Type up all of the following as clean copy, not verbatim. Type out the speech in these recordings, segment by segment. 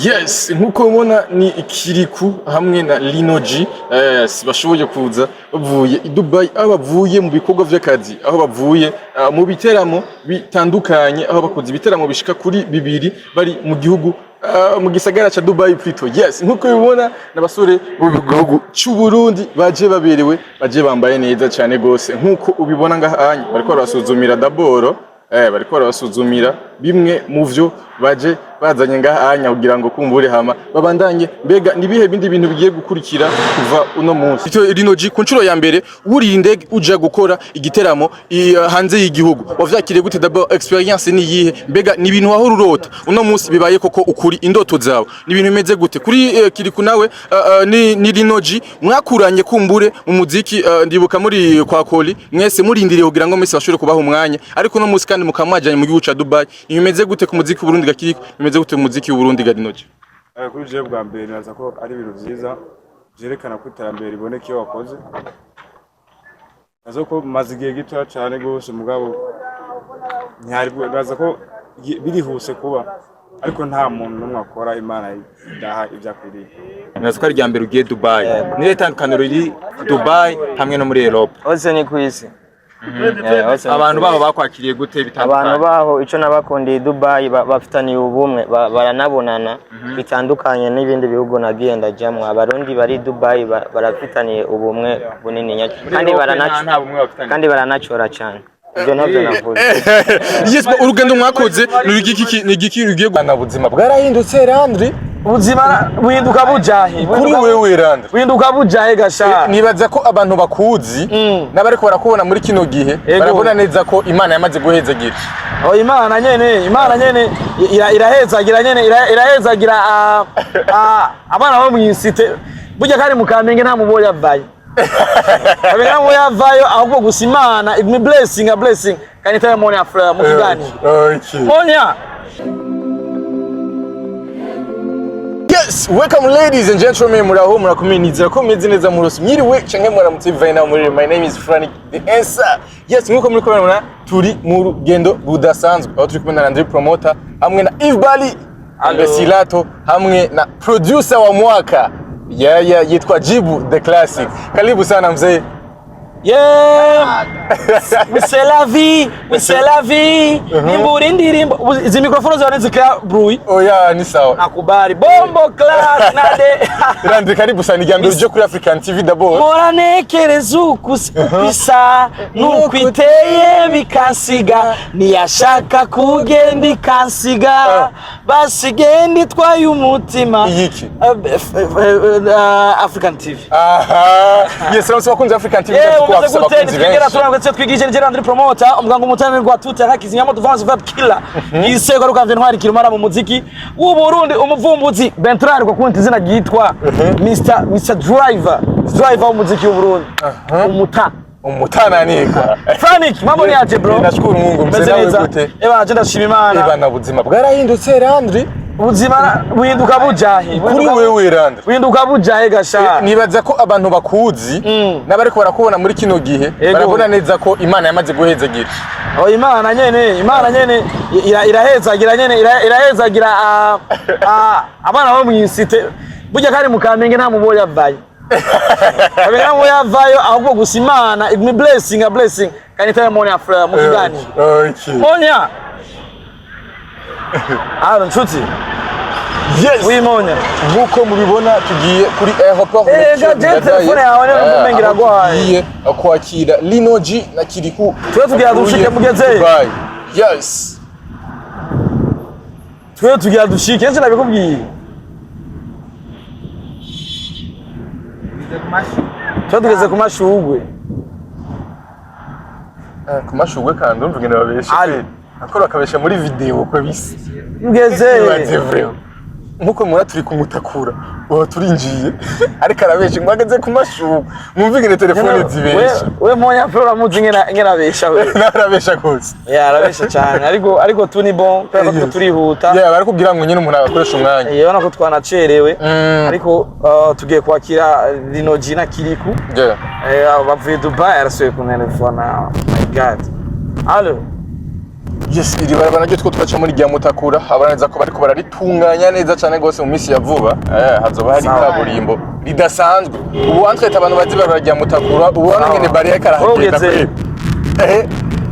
Yes, nkuko mubona ni Kiriku hamwe na Linoji bashoboye kuza bavuye i Dubai, aho bavuye mu bikorwa vy'akazi, aho bavuye mu biteramo bitandukanye, aho bakoze ibiteramo bishika kuri bibiri bari mu gihugu mu gisagara ca Dubai plutôt. Yes, nkuko bibona n'abasore bo bihugu cy'u Burundi baje baberewe, baje bambaye neza cyane gose, nkuko ubibona ngahanye bariko barasuzumira d'abord bariko barasuzumira bimwe mu vyo baje bazanye ngahanya kugira ngo kumbure hama babandanye. Mbega nibihe bindi bintu bigiye gukurikira kuva uno munsi? Ito Linoji ku ncuro ya mbere wuriye indege uja gukora igiteramo hanze y'igihugu, wavyakiriye gute? D'abord experience ni yihe? Mbega ni ibintu wahora urota uno munsi bibaye koko ukuri indoto zawe? Ni ibintu bimeze gute kuri Kiriku nawe ni Linoji mwakuranye kumbure mu muziki? Ndibuka muri kwa Koli mwese murindiriye kugira ngo mwese bashobore kubaha umwanya, ariko no munsi kandi mukamwajanye mu gihugu ca Dubai. Ni bimeze gute ku muziki Burundi ga Kiriku? Bimeze gute mu muziki w'Uburundi ga Linoji? Kuri je bwa mbere naza ko ari ibintu vyiza byerekana ko iterambere riboneka iyo wakoze. Nazo ko maze igihe gito cyane gose mugabo ntihari naza ko birihuse kuba, ariko nta muntu n'umwe akora Imana idaha ivyakwiriye. Nazo ko ari rya mbere ugiye Dubai. Ni itandukaniro riri Dubai hamwe no muri Europe. Ose ni kwisi. Abantu baho bakwakiriye gute bitandukanye? Abantu baho ico nabakundiye Dubai bafitaniye ubumwe, baranabonana bitandukanye n'ibindi bihugu nagiye ndajamwe. Abarundi bari Dubai barafitaniye ubumwe bunini nyaki, kandi baranacora cyane. Ibyo navyo navuze. Yes, urugendo mwakoze ni igiki rugiye gwana buzima bwarahindutse Landry? Ubuzima buhinduka bujahe Kuri wewe Landry buhinduka bujahe gasha. Nibaza ko abantu bakuzi n'abariko barakubona muri kino gihe barabona neza ko Imana yamaze guhezagira. Imana nyene irahezagira nyene irahezagira abana bo mwisite burya kandi mukamenge nta muboya avaye. Abena mo yavayo ahubwo gusa Imana it me blessing a blessing kandi taya mone afra mu kigani. Okay. Monya. Yes, welcome ladies and gentlemen, muraho murakomenizira ko meze neza mu Rose. Mwiriwe canke mwaramutse bivaye na muri. My name is Frank the answer. Yes, nkuko muri kubona turi mu rugendo budasanzwe, aho turi kumwe na Landry Promoter hamwe na Yves Bali Ambesilato hamwe na producer wa mwaka yitwa Jibu the Classic. Karibu sana mzee. Yeah, c'est la vie. Nimburi ndirimbo izi microphone zawe zika bruit. Oh yeah, ni sawa. Nakubali. Bombo class nade. Landry, karibu sana igambye uje kuri African TV d'abord. Moranekereza ukupisa nukwiteye bikansiga niyashaka kugenda ikansiga basi genda itwaye umutima. Yiki African TV. Aha. Yes, ramutse bakunze African TV Umaze gutera twigera turangwetse twigije nje Landry Promoter umuganga umutane rwa tuta hakizimyamo Advance Vibe Killer isego rukavye ntwari kirumara mu muziki w'u Burundi, umuvumbuzi Bentrari ko kunti izina gitwa Mr Driver w'umuziki w'u Burundi. Umutananirwa. Frank, mambo ni aje bro? Nashukuru Mungu, mzee wangu gute? Je ndashima Imana. Ibana buzima bwarahindutse Landry. Ubuzima buhinduka bujahe Kuri wewe Landry buhinduka bujahe gasha. Nibaza ko abantu bakuzi n'abariko barakubona muri kino gihe barabona neza ko Imana yamaze guhezagira. Imana nyene irahezagira nyene irahezagira abana bo mwisite burya kandi mukamenge nta muboya avaye. Abena mo yavayo ahubwo gusa Imana it me blessing a blessing kandi taya mone afra mu kigani. Okay. Monya. Nshuti. Yes. Oui Monya. Nkuko mubibona tugiye kuri airport telefone yawe n'umumengira gwaye. Kwakira Linoji na Kiriku. Tugiye dushike mugeze. Yes. Tugiye dushike nje nabikubwiye. Tugeze ku mashugwe. Ku mashugwe kandi umvuge nababeshe. Akora akabesha muri video ko bisi. Ngeze. Nkuko mura turi kumutakura. Uwo turinjiye. Ariko arabeshe ngwageze ku mashugwe. Mwumvigene telefone zibesha. We monya flora muzi ngena besha we. Narabesha kose. Yeah, arabesha cyane. Ariko tuni bon, kubera ko turihuta. Yeah, bari kugira ngo nyine umuntu agakoresha umwanya. Yebona ko twanacerewe. Ariko tugiye kwakira Linoji na Kiriku. Yeah. Bavuye Dubai arasuye ku telefone. My God. Allo. Yes, iri barabara ryo two twaca muri Mutakura abaneza ko bariko bararitunganya neza cyane gose mu minsi ya vuba hazoba hari kaburimbo ridasanzwe ubu antwete abantu bazi bararya Mutakura ubu nyene bari karahagenda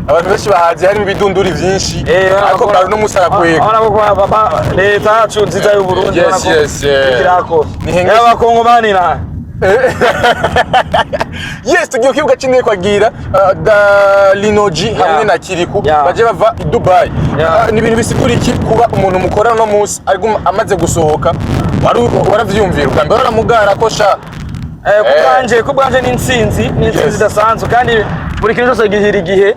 abantu benshi bahazi hari ibidunduri vyinshi ariko bari no musara kwega baba leta yacu nziza y'u Burundi kirako y'abakongomani na yes tugiye kibuga cy'indege kwagira da Linoji hamwe na Kiriku baje bava i Dubai ni ibintu bisigura iki kuba umuntu mukora no munsi ariko amaze gusohoka waravyumvira ukambe waramugara ko sha kubwanje ni intsinzi idasanzwe kandi buri kintu cyose gihira igihe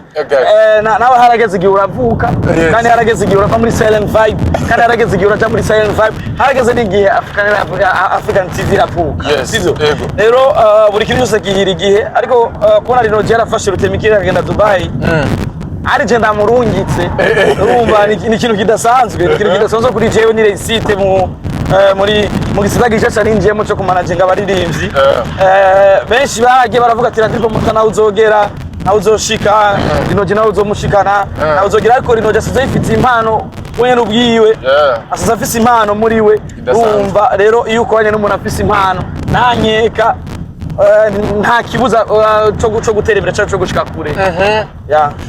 nawe harageze igihe uravuka kandi harageze igihe urava muri silent vibe kandi harageze igihe uraja muri silent vibe harageze n'igihe African TV iravuka sivyo rero buri kintu cyose gihira igihe ariko kubona Linoji yarafashe rutemikira agenda Dubai ari je ndamurungitse urumva ni ikintu kidasanzwe kuri jewe ni resite mu gisata gishasha ninjiyemo cyo kumanaginga abaririmbyi benshi bagiye baravuga ati radiyo muta nawe uzogera nawe uzoshika Linoji nawe uzomushikana nawe uzogera ariko Linoji asize ifite impano wenyene ubwiwe asize afise impano muri we urumva rero iyo ukoranye n'umuntu afise impano nanyeka nta kibuza cyo gutera imbere cyo gushika kure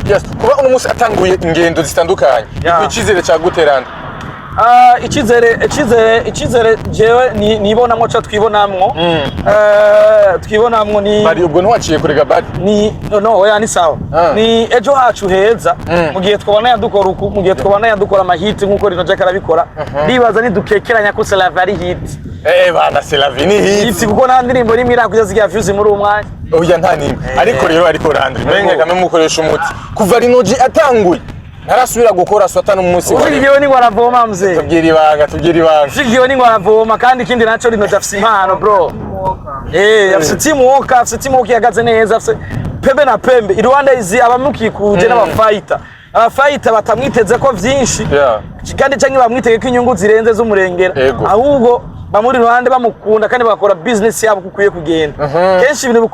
yes kuba uno munsi atanguye ingendo zitandukanye icyizere cya guterana icyizere jewe nibonamwo cyo twibonamwo ni bari ubwo ntwaciye kurega bari ni oya ni sawa ni ejo hacu heza mu gihe twabona yadukora uku mu gihe twabona yadukora amahiti nkuko Linoji karabikora ndibaza nidukekeranya ko c'est la very hit bana c'est la very hit kuko nta ndirimbo rimwe irakuza zigira views muri umwanya oya nta nimwe ariko Landry menge kame mukoresha umuti kuva Linoji atanguye ntarasubira gukora swata n'umunsi wa Ugiye ni ngo aravoma mzee tubwira ibanga Ugiye ni ngo aravoma kandi ikindi naco Linoji afise impano bro afise team work yagaze neza afise pembe na pembe Rwanda izi abamukikuje n'abafighter batamwiteze ko vyinshi kandi canke bamwitege ko inyungu zirenze z'umurengera ahubwo bamuri Rwanda bamukunda kandi bakora business yabo kukuye kugenda kenshi ibintu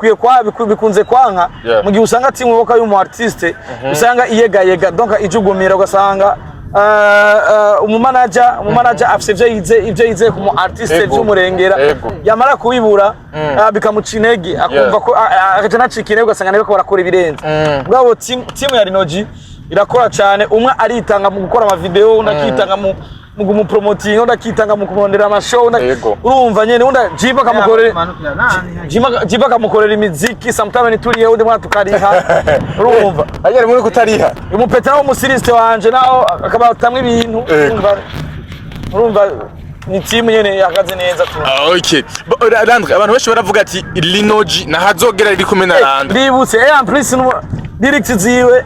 bikunze kwanka mu gihe usanga team work y'umu artiste usanga iyega donc ijugumira ugasanga umumanager afise ivyo yize ku mu artiste by'umurengera yamara kubibura bikamuca intege akumva ko akaja nacikine ugasanga nawe ko barakora ibirenze bwabo team ya Linoji irakora cyane umwe aritanga mu gukora ama video unakitanga mu promoting ndakitanga mu kumondera amashow urumva nyene unda jiba kamukorera imiziki sometimes nituriye undi mwana tukariha urumva agere muri kutariha umupeta wo musiriste wanje naho akabatamwe ibintu urumva ni team nyene yakaze neza tu okay Landry abantu benshi baravuga ati Linoji na hazogera riri kumena Landry bibutse en plus lyrics ziwe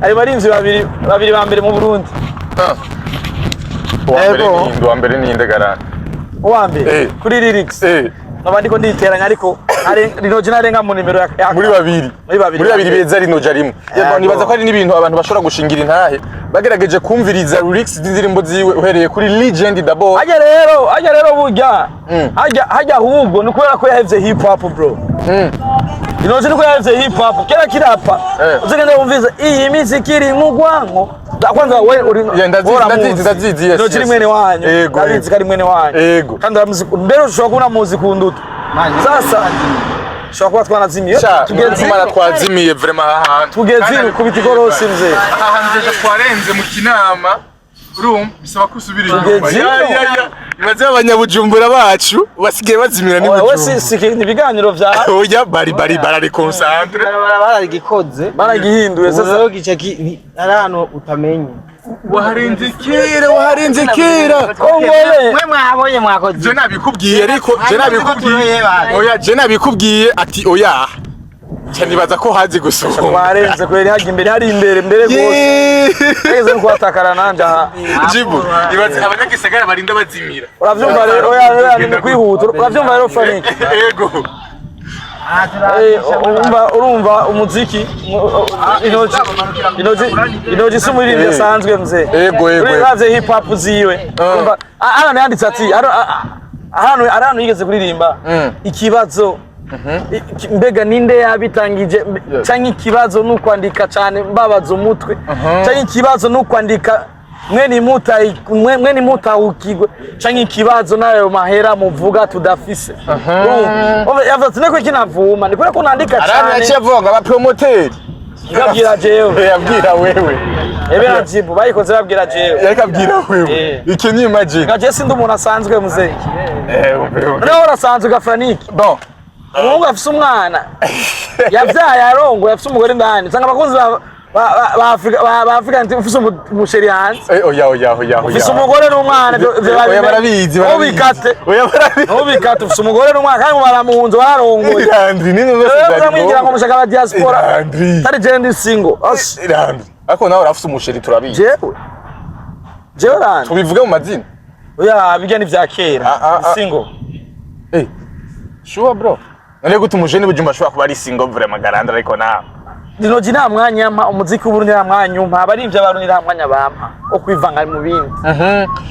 ari barinzi babiri ba mbere mu Burundi uwa mbere ni Indegara uwa mbere kuri lyrics nabandi ko nditeranya ariko Linoji narenga mu nimero ya muri babiri beza Linoji arimo nibaza ko ari n'ibintu abantu bashobora gushingira intahe bagerageje kumviriza lyrics z'indirimbo ziwe uhereye kuri Legend d'abord ajya rero burya hajya ahubwo nuko ko yahevye hip hop bro Linoji nuko yahevye hip hop kera kirapa uzigenda wumviza iyi miziki iri mu gwanko kwanza wewe uri ndazizi yes Linoji mwene wanyu ndabizi kari mwene wanyu kandi mbere ushobora kubona muzi kunduta sasa shobora kuba twanazimiye twazimiye vraiment ahantu tugeze kubita igorosi mzee ahantu twarenze mu kinama room bisaba kusubira inyuma ibaze abanyabujumbura bacu basigaye bazimira ni bujumbura ni ibiganiro vya oya bari barari concentre baragikoze baragihinduye sasa rero gicaki ari hano utamenye waharenze kera mwe mwabonye mwakoze je nabikubwiye ariko je nabikubwiye ati oya cyanibaza ko hazi gusohoka warenze kweri haje imbere gose eze nkwatakara nanja jibu ibaze abanyagisagara barinda bazimira uravyumva rero oya ni kwihuta uravyumva rero Frank yego urumva umuziki Linoji sumuririmbyi asanzwe mzee yego uravye hip hop ziwe urumva arano yanditse ati arano yigeze kuririmba ikibazo mbega ninde yabitangije canke ikibazo nukwandika cyane mbabaza umutwe canke ikibazo nukwandika mwene mutahukigwe canke ikibazo nayo mahera muvuga tudafise yavuze neko kinavuma ndiko ko nandika cyane arani yaciye avuga aba promoter yabwira jewe yabwira wewe ebera jibu bayikoze babwira jewe yakabwira wewe iki ni imagine gaje sindi umuntu asanzwe muzehe nawe urasanzwe gafraniki bon umuhungu afise umwana yavyaye arongo yafise umugore ndani usanga abakunzi ba Afrika ufise umusheri hanze oya ufise umugore n'umwana oya barabizi ubikate ufise umugore n'umwana kandi baramunze bararongoye Landry nini wese mwigira ngo mushaka ba diaspora tari jendi single Landry ariko nawe urafise umusheri turabizi jewe Landry tubivuge mu mazina oya bigeni vya kera single sure bro none gute umujene bujumba ashobora kuba ari single vraiment garanda ariko nawe Linoji nta mwanya mpa umuziki w'Uburundi nta mwanya umpa abarivye abarundi nta mwanya bampa wo kwivanga mu bindi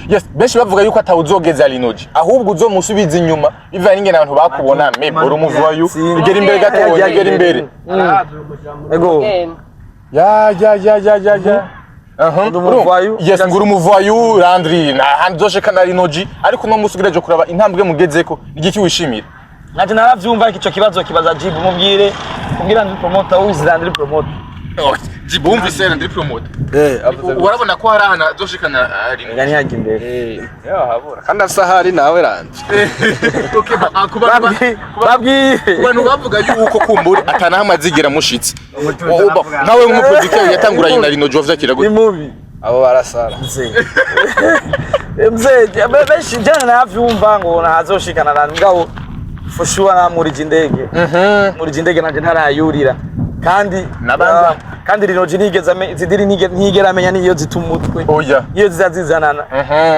yes benshi bavuga yuko atawuzogeza Linoji ahubwo uzomusubiza inyuma bivanye n'ingene abantu bakubona uri umuvuwayu igera imbere gato igera imbere ego ya yes nguru umuvuwayu Landry na handi zoshekana Linoji ariko no musugireje kuraba intambwe mugezeko igiki wishimira Nati naravyumva ico kibazo kibaza Jibu mubwire kugira ndi promoter wizi Landry promoter Jibu umvise Landry promoter urabona ko hari ahana zoshikana Linoji ngani yaje imbere habura kandi asahari nawe Landry okay abantu bavuga yuko kumbura atana hamazigera mushitse nawe nk'umuproducteur yatanguranye na Linoji wavyakira gute imubi abo barasara mzee benshi jana navyumva ngo nazoshikana Landry ngabo Fushua na muri jindege muri jindege nanje ntarayurira kandi kandi Linoji ntigera amenya niyo zitumutwe iyo zizazizanana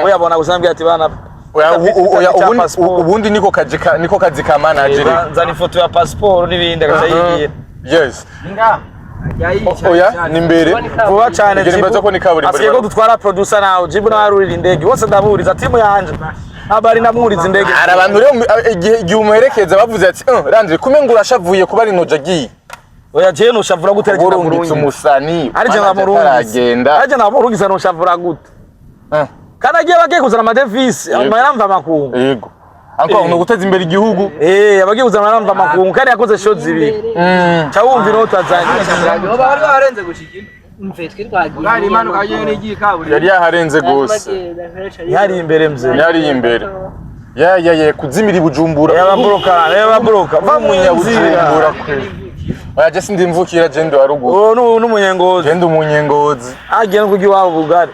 oyabona gusambye ati bana ubundi niko kazi ka manager nzana ifoto ya passport n'ibindi akayigira yes oya ni mbere vuba cyane Jibu ko ni kaburimbo asiye ko dutwara producer nawe Jibu nawarurira indege bose ndaburiza timu yanje abari namuriza indege ara abantu rero igihe umuherekeza bavuze ati Landry kumenga urashavuye kuba Linoji agiye oya je no shavura gute genda murungi umusani arije ngamurungi arije namurungi no shavura gute kana giye bagiye kuzana amadevisi amaramva amakungu yego anko uno guteza imbere igihugu abagiye kuzana amaramva amakungu kandi yakoze show zibiri cha wumva inota zanje bari barenze gushikira mfetwe twagiye bari imanuka yagiye n'igiye kaburi yari yaharenze gose yari imbere mze yari imbere kuzimira Bujumbura yababroka bamunyabujumbura oya je sindi mvukira je ndo haruguru n'umunyengozi je ndo umunyengozi agiye no kugi wabo bugari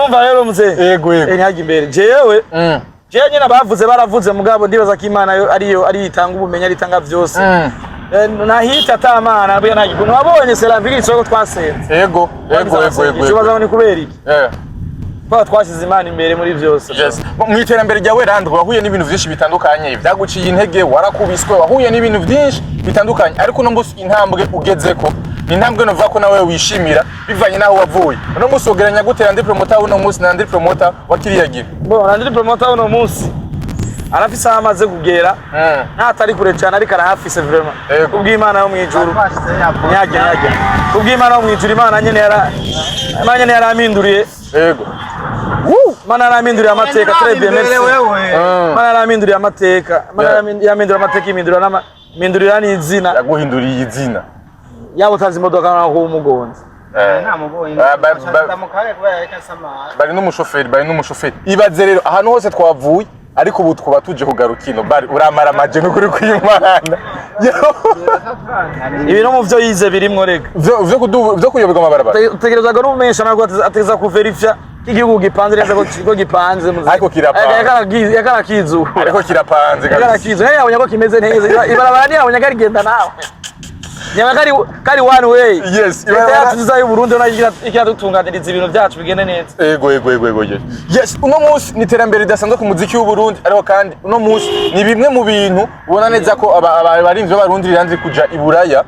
umva rero mze yego ntihaje imbere jewe nyina baravuze mugabo ndibaza ko Imana ari itanga ubumenyi ari itanga byose nahita atamana bya nagikuntu wabonye Selaviki isoko twasenze yego kibazo ni kubera iki kwa twashize Imana imbere muri byose mu iterambere ryawe Landry wahuye n'ibintu byinshi bitandukanye byaguciye intege warakubiswe wahuye n'ibintu byinshi bitandukanye ariko no musi intambwe ugezeko ni intambwe novuga ko nawe wishimira bivanye naho wavuye no musi ugeranya gute Landry promoter uno musi na Landry promoter wakiriyagira Landry promoter uno musi arafise amaze kugera ntatari kure cyane ariko arahafise vraiment kubw'Imana yo mwijuru nyage kubw'Imana yo mwijuru Imana nyene yaraminduriye yego Mana yaraminduriye amateka très bien merci Mana yaraminduriye amateka imindurira n'izina yaguhinduriye izina yabo utazi imodoka naho umugonzi bari n'umushoferi ibaze rero ahantu hose twavuye ariko ubu twaba tuje kugarukino bari uramara amaje n'ukuri kw'Imana ibintu mu byo yize birimwo rega vyo kuyoberwa amabarabara utegereza ngo n'umesha nako ategeza kuverifya igihugu gipanze neza ko gipanze ariko kirapanze yakarakizu ariko kirapanze yakarakizu yabonye ko kimeze neza ibarabara ni yabonye kari genda nawe nyama kari one way yes ibarabara y'u Burundi ikidutunganiriza ibintu byacu bigende neza yego yes uno munsi ni iterambere ridasanzwe ku muziki w'u Burundi ariko kandi uno munsi ni bimwe mu bintu ubona neza ko abarinzi b'abarundi riranze kuja i Buraya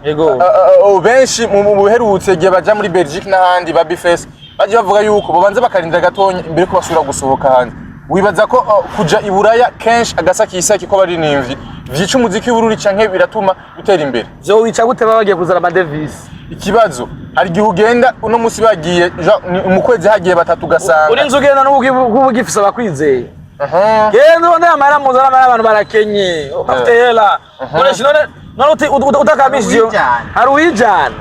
benshi mu buherutse gihe baja muri Belgique n'ahandi ba Bifes baje bavuga yuko babanze bakarinda gatonya imbere ko basubira gusohoka hanze wibaza ko kuja i Buraya kenshi agasakisaki ko bari nimvyi vyica umuziki w'Uburundi canke biratuma utera imbere? vyo wica gute baba bagiye kuzana ama Davis Ikibazo hari igihe ugenda uno musi bagiye mu kwezi hagiye batatu gasanga uri nzu ugenda n'ubu gifisa bakwizeye genda undi amara muzana amara abantu barakenye bafite hela ureshi none utakabishije hari uwijana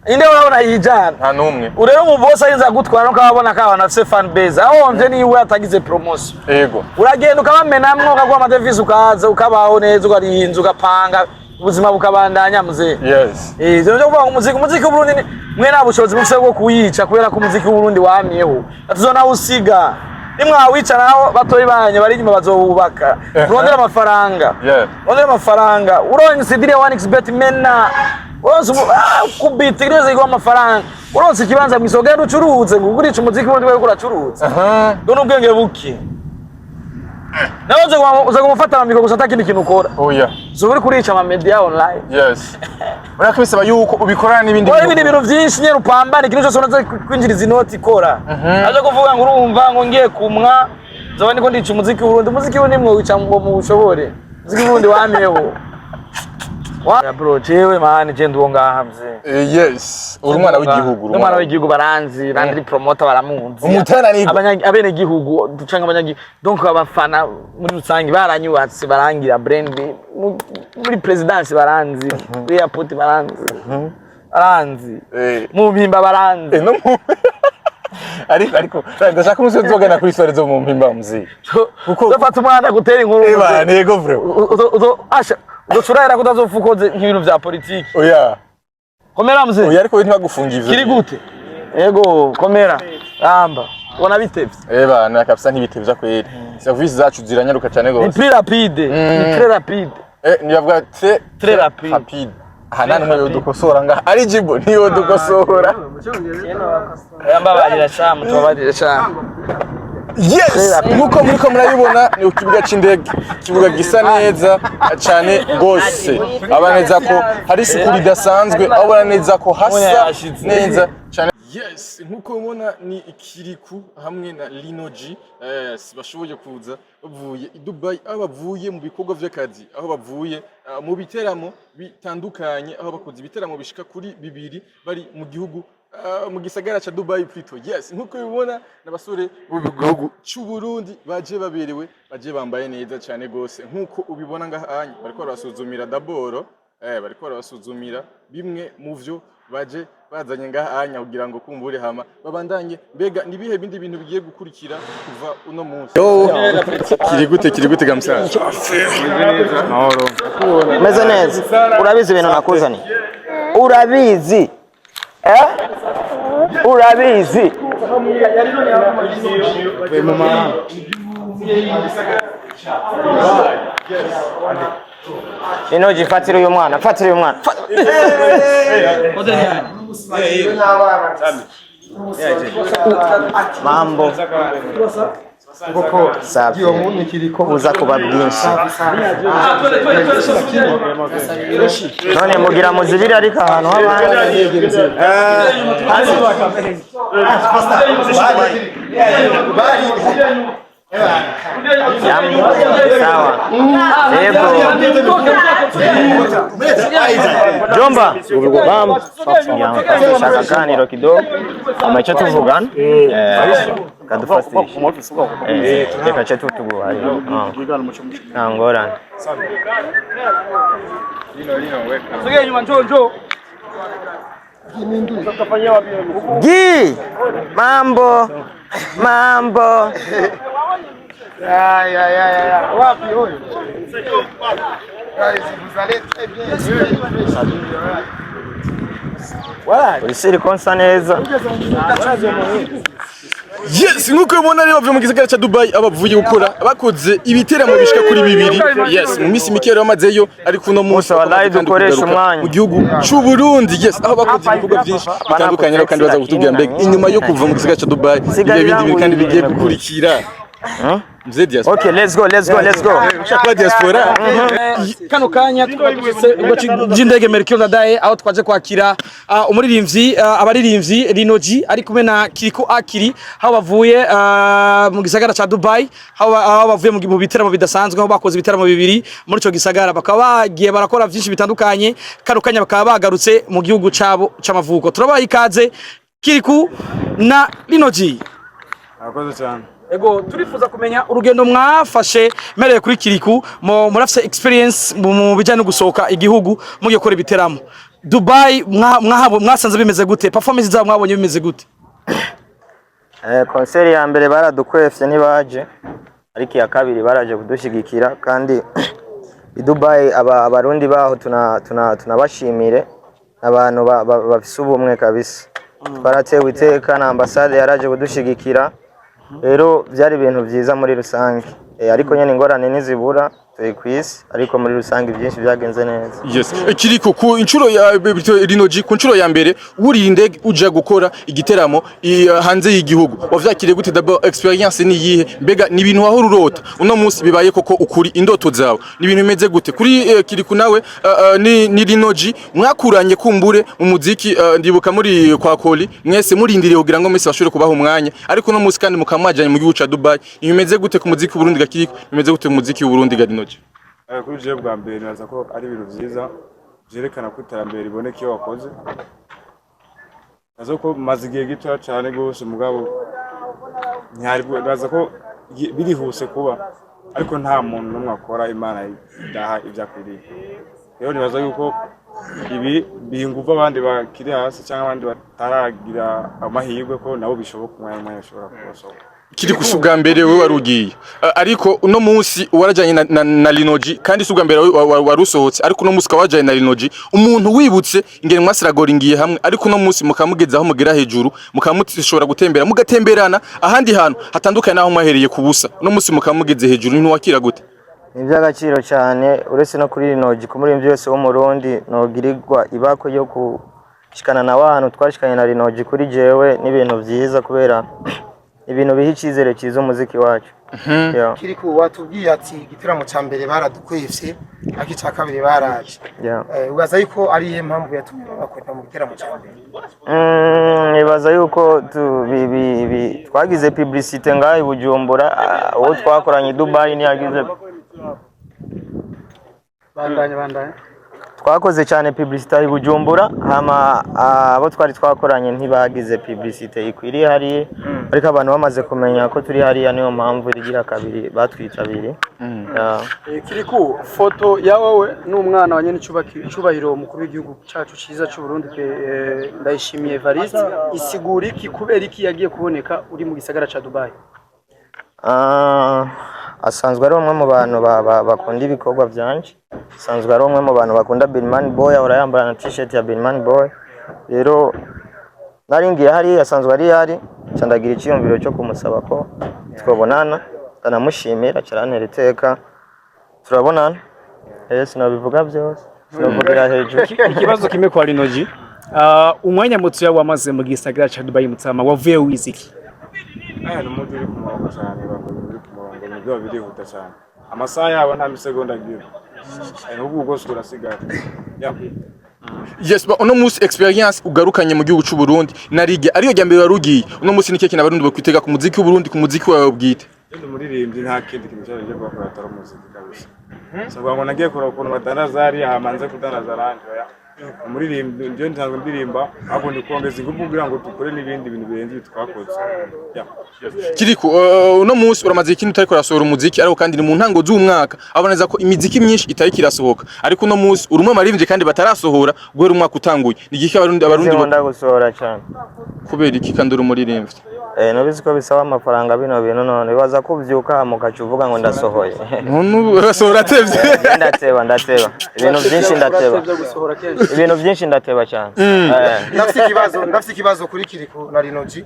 inde urabona yijana nta numwe urero mu boss ayinza gutwara no kabona ka abantu afite fan base aho nje niwe atagize promotion yego uragenda ukabamenamwe ukagwa ama Davis ukaza ukabaho neza ukarihinza ugapanga ubuzima bukabandanya muze ivyo byo kuvuga umuziki w'Uburundi mwe nta bushobozi bufise bwo kuyica kubera ko umuziki w'Uburundi wamyeho atuzona usiga nimwawica naho batoyi banye bari nyuma bazobubaka urondera amafaranga uronye sidire 1xbet mena uronse kubitireze igwa amafaranga uronse ikibanza mwisogera ucuruze gukurica umuziki w'Uburundi we kuracuruza done ubwenge buki nawe uza kumufata amiko gusa atakindi kintu ukora oya zo uri kurica ama media online urakwisaba yuko ubikorana n'ibindi bintu byinshi nyene upambane ikintu cyose unaze kwinjiriza inoti ikora aje kuvuga ngo urumva ngo ngiye kumwa zoba niko ndica umuziki w'Uburundi umuziki w'Uburundi mwe wica mu bushobore umuziki w'Uburundi wamyeho wa bro jewe man je ndonga hamze uri umwana w'igihugu umwana w'igihugu baranzi bandi promoter baramunzi umutana ni abene gihugu ducanga abanyagi donc abafana muri rusangi baranyubatse barangira brand muri presidence baranzi muri airport baranzi mu mpimba baranzi ariko ndashaka umunsi nzogana kuri story zo mu mpimba muzi kuko ufata umwana gutera inkuru nego bro asha uzochurahira kutazofukoze nk'ibintu vya politiki oya komera mzee oya ariko ntibagufunga ivyo kiri gute yego komera ramba ubona bitevye na kabisa ntibitevye kweri service zacu ziranyaruka cyane gose ni très rapide niyavuga très rapide hanani mwe udukosora nga ari jibo niyo dukosora yambabarira cyane tubabarira cyane nkuko muriko murabibona ni ukibuga c'indege kibuga gisa neza cyane gose abaneza ko hari isuku ridasanzwe abona neza ko hasa neza cyane nkuko mubona ni Ikiriku hamwe na Linoji bashoboye kuza bavuye i Dubai aho bavuye mu bikorwa vy'akazi aho bavuye mu biteramo bitandukanye aho bakoze ibiteramo bishika kuri 2 bari mu gihugu mu gisagara cha Dubai plutôt nkuko bibona n'abasore mu gihugu cy'u Burundi baje baberewe baje bambaye neza cyane gose nkuko ubibona ngahanye bariko barasuzumira daboro bariko barasuzumira bimwe mu vyo baje bazanye ngahanya kugira ngo kumbure hama babandanye mbega nibihe bindi bintu bigiye gukurikira kuva uno munsi kiri gute gamsaza meze neza urabizi ibintu nakuzani urabizi urabizi Linoji fatira uyu mwana mambo safi uza kuba bwinshi none mugira muzibiri ariko ahantu h'abandi sawa jomba shaka kaniro kidogo amacho tuvugana kadufastisha reka cyo tuguhaye ngorane sogea nyuma njoo Gi mambo ya wapi huyo ulisiri konsa neza nkuko ubona rero bavuye mu gisagara cha Dubai abavuye gukora bakoze ibiteramo bishika kuri 2 mu minsi mike bamazeyo ariko no munsi wallahi dukoresha umwanya mu gihugu cy'u Burundi aho bakoze ibikorwa byinshi bitandukanye kandi baza kutubwira mbega inyuma yo kuva mu gisagara cha Dubai ibyo bindi kandi bigiye gukurikira mzee diaspora Okay, let's go. ushaka diaspora Kano kanya twagise jindege Mercure Ndadaye aho twaje kwakira umuririmbyi abaririmbyi Rinoji ari kumwe na Kiriko Akiri aho bavuye mu gisagara ca Dubai aho bavuye mu biteramo bidasanzwe aho bakoze ibiteramo bibiri muri ico gisagara bakaba bagiye barakora byinshi bitandukanye. Kano kanya bakaba bagarutse mu gihugu cabo c'amavuko. Turabaha ikaze Kiriko na Rinoji. Akoze cyane. Ego turifuza kumenya urugendo mwafashe mereye kuri Kiriku murafise experience mu bijyanye no gusohoka igihugu mugiye gukora ibiteramo Dubai mwasanze bimeze gute performance zabo mwabonye bimeze gute Concert ya mbere baradukwefye ntibaje ariko ya kabiri baraje kudushigikira kandi i Dubai abarundi baho tunabashimire abantu bafise ubumwe kabisa twaratewe iteka na ambassade yaraje kudushigikira rero byari ibintu byiza muri rusange ariko nyene ingorane nizibura turi kwisi ariko muri rusange byinshi byagenze neza. Yes, Kiriko ku inshuro ya Rinoji ku inshuro ya mbere uri indege uja gukora igiteramo hanze y'igihugu wavyakiriye gute d'abord experience ni yihe mbega ni ibintu waho urota uno munsi bibaye koko ukuri indoto zawe ni ibintu bimeze gute kuri Kiriko nawe ni Rinoji mwakuranye kumbure mu muziki ndibuka muri kwa Koli mwese murindiriye kugira ngo mwese bashobore kubaha umwanya ariko no munsi kandi mukamajanye mu gihugu ca Dubai bimeze gute ku muziki Burundi ga Kiriko bimeze gute mu muziki w'Uburundi ga Rinoji Kuri je bwa mbere naza ko ari ibintu byiza byerekana ko iterambere riboneka iyo wakoze nazo ko maze igihe gito cyane gose mugabo naza ko birihuse kuba ariko nta muntu n'umwe akora Imana idaha ibyakwiriye rero nibaza yuko ibi binguva abandi bakiri hasi cyangwa abandi bataragira amahirwe ko nabo bishoboka umwanya ushobora kubasohoka kiri kusubwa mbere we warugiye ariko uno munsi warajanye na Rinoji kandi subwa mbere warusohotse ariko uno munsi kawajanye na Rinoji umuntu wibutse ingene mwasiragoringiye hamwe ariko uno munsi mukamugezaho mugera hejuru mukamutishobora gutembera mugatemberana ahandi hantu hatandukanye naho mwahereye kubusa uno munsi mukamugeze hejuru ni wakira gute Ni by'agaciro cyane uretse no kuri Rinoji ku muri byose wo mu Burundi nogirirwa ibako yo kushikana na abantu twashikanye na Rinoji kuri jewe n'ibintu byiza kubera ibintu biha icyizere cyiza umuziki wacu. Kiriko watubwiye ati igiteramo ca mbere baradukwefye akica kabiri baraje ubaza yuko ari iye mpamvu yatumye bakweta mu giteramo ca mbere nibaza yuko twagize publicité ngaho i Bujumbura uwo twakoranye Dubai ntiyagize bandanye twakoze cyane publicité i Bujumbura hama abo twari twakoranye ntibagize publicité ikwiriye hari ariko abantu bamaze kumenya ko turi hariya niyo mpamvu rigira kabiri batwitabiriye. Kiriko foto ya wowe n'umwana wanye n'icubahiro umukuru w'igihugu cyacu cyiza cy'u Burundi Ndayishimiye Evariste isigura iki kubera iki yagiye kuboneka uri mu gisagara ca Dubai asanzwe ari umwe mu bantu bakunda ibikorwa byanje asanzwe ari umwe mu bantu bakunda Birman Boy ahora yambara na t-shirt ya Birman Boy rero naringiye hari asanzwe ari yari candagira ikiyumviro cyo kumusaba ko twabonana ndanamushimira cyarantera iteka turabonana sinabivuga byose sinavugira hejuru ikibazo kimwe kwa Rinoji umwanya muto yawe wamaze mu gisagara ca Dubai mutsama wavuye wiziki n'umudu uri ku murongo cyane uri ku murongo nibyo birihuta cyane amasaha yabo nta misegonda agira n'ubwo bwose urasigara Yes, but uno munsi experience ugarukanye mu gihugu cy'u Burundi na Ligue ariyo jya mbere warugiye uno munsi ni keke n'abarundi bakwitega ku muziki w'u Burundi ku muziki wawe bwite umuririmbyi nta kindi kintu cyaje cyo gukora atari umuziki kabisa sabwa ngo nagiye kora ukuntu batanazari hamanze kutanaza ranje umuririmbyi ndio ntango ndirimba ahubwo ndikongeza ingufu kugira ngo dukore n'ibindi bintu birenze twakoze Kiriko uno munsi uramaze ikintu utari korasohora umuziki ariko kandi ni mu ntango z'umwaka aboneza ko imiziki myinshi itari kirasohoka ariko uno munsi urumwe amaririmbyi kandi batarasohora guhera umwaka utanguye ni giki abarundi bakunda gusohora cyane kubera iki kandi urumuririmbyi nabizi ko bisaba amafaranga bino bintu none bibaza kubyuka mukacu uvuga ngo ndasohoye none urasohora atevye ndateba ibintu byinshi ndateba cyane ndafite ikibazo kuri Kiriko na Rinoji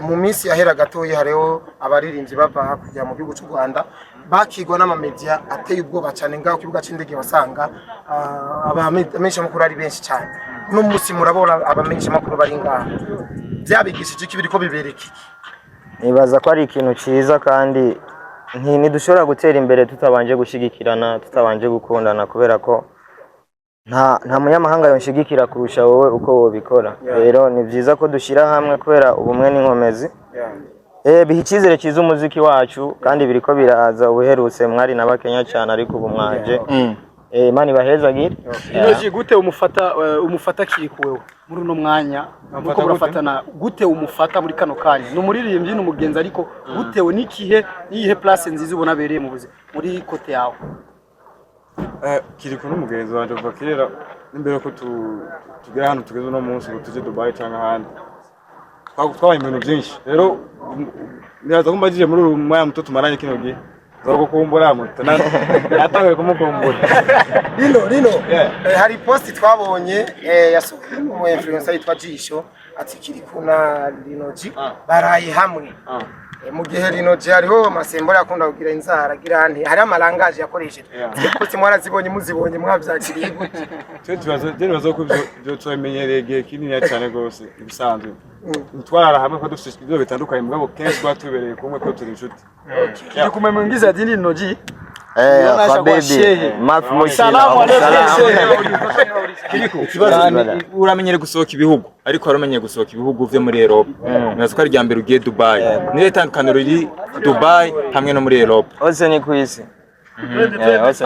mu minsi yahera gatoyi hariho abaririmbyi bava hakurya mu gihugu cy'u Rwanda bakigwa n'amamedia ateye ubwoba cyane ngaho kibuga c'indege basanga abamenyesha makuru ari benshi cyane no munsi murabona abamenyesha makuru bari ngaho byabigishije iki biriko bibereki nibaza ko ari ikintu cyiza kandi ntidushobora gutera imbere tutabanje gushyigikirana tutabanje gukundana kubera ko nta munyamahanga yonshigikira kurusha wowe uko wobikora rero ni byiza ko dushyira hamwe kubera ubumwe n'inkomezi biha icyizere cyiza umuziki wacu kandi biriko biraza ubuherutse mwari na bakenya cyane ariko ubu mwaje Imana ibahezagire. Inoji gute umufata kiri kuwewe muri uno mwanya muko murafatana gute umufata muri kano kanya no muririmbyi n'umugenzi ariko gutewe nihe place nziza ubona bereye mu buzima muri kote yawe kiri ku n'umugenzi wanje kuva kera n'imbere ko tugera hano tugeze no munsi ngo tuje Dubai cyangwa ahandi twabaye ibintu byinshi rero niraza kumbagije muri uyu mwanya muto tumaranye kino gihe Zago kumbura muto natangaye kumukumbura Rino hari post twabonye yasohoye mu influencer yitwa Jisho ati Kiriku na Linoji baraye hamwe mu gihe Linoji hariho amasembo yakunda kugira inzara agira nti hari amarangaje yakoresheje post mwarazibonye muzibonye mwavyakiriye gute tubazo ko byo twemenyereye gihe kinini cyane gose ibisanzwe twara hamwe ko dufite ibyo bitandukanye mugabo kenshi twatubereye kumwe ko turi inshuti kiri kumemwingiza dini Linoji Salamu alaikum. Uramenyere gusohoka ibihugu ariko waramenyere gusohoka ibihugu vyo muri Europe. Nazo ko ari rya mbere ugiye Dubai. Ni itandukaniro riri Dubai hamwe no muri Europe. Ose ni kwisi.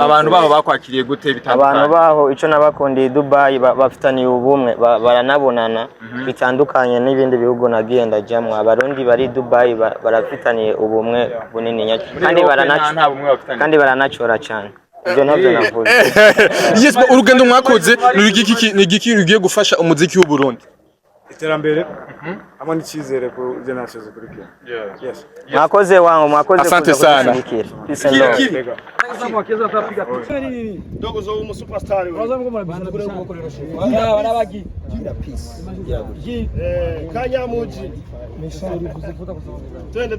Abantu baho bakwakiriye gute bitandukanye? Abantu baho ico nabakundiye Dubai bafitaniye ubumwe baranabonana bitandukanye n'ibindi bihugu nagiye ndajamwe abarundi bari Dubai barafitaniye ubumwe bunini kandi baranacora cyane ibyo navyo navuze. Yes, urugendo mwakoze ni igiki rugiye gufasha umuziki w'u Burundi? Iterambere ama n'ikizere ko je nashoze kuri kyo. Yes. Mwakoze wangu mwakoze. Asante sana. Peace and love. Dogo zo umu superstar wewe. Waza mko mnabizana kule huko leo shefu. Ya wanabaki. Peace. Kanyamuji. Twende.